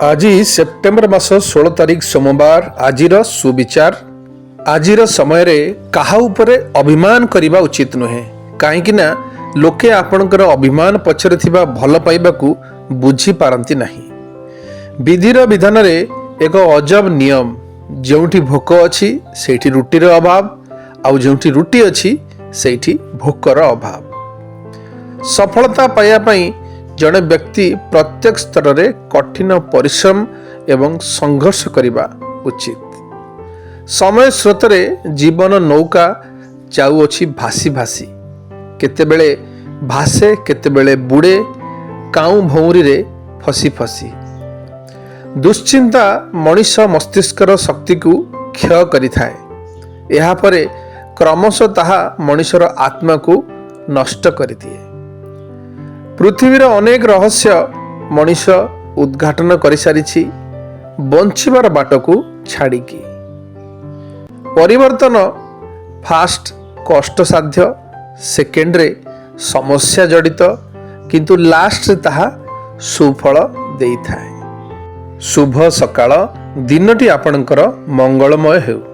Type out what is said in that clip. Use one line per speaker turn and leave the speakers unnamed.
आज सेप्टेम्बर मास 16 तारिख सोमवार आजिर सुविचार आजिर समय रे काहा उपरे अभिमान करने उचित नुहे कहीं लोके आपणकर अभिमान पछरे थिबा भल पाइबाकू बुझी पारंती नहीं। विधिर विधान रे एक अजब नियम जोठी भोक अच्छी सेठी रुटीर अभाव आउ जोठी रुटी अच्छी सेठी भोकर अभाव। सफलता पाइबा पई जड़े व्यक्ति प्रत्येक स्तर रे कठिन परिश्रम एवं संघर्ष करने उचित। समय स्रोत रे जीवन नौका जाऊँगी भासी भासी केतेबेले भासे केतेबेले बुड़े काऊ भौरी रे फसी फसी। दुश्चिंता मनीष मस्तिष्कर शक्ति को क्षय करिथाए। एहा परे क्रमशः ताहा मनीषर आत्मा को नष्ट करिदिए। पृथ्वीर अनेक रहस्य मनीष उद्घाटन कर सारी बंचिबार बाट को छाड़िकी। परिवर्तन फास्ट कष्टसाध्य सेकेंड रे समस्या जड़ित किंतु लास्ट रे ताहा सुफल देई थाए। शुभ सकाळ दिनटी आपणकर मंगलमय हेउ।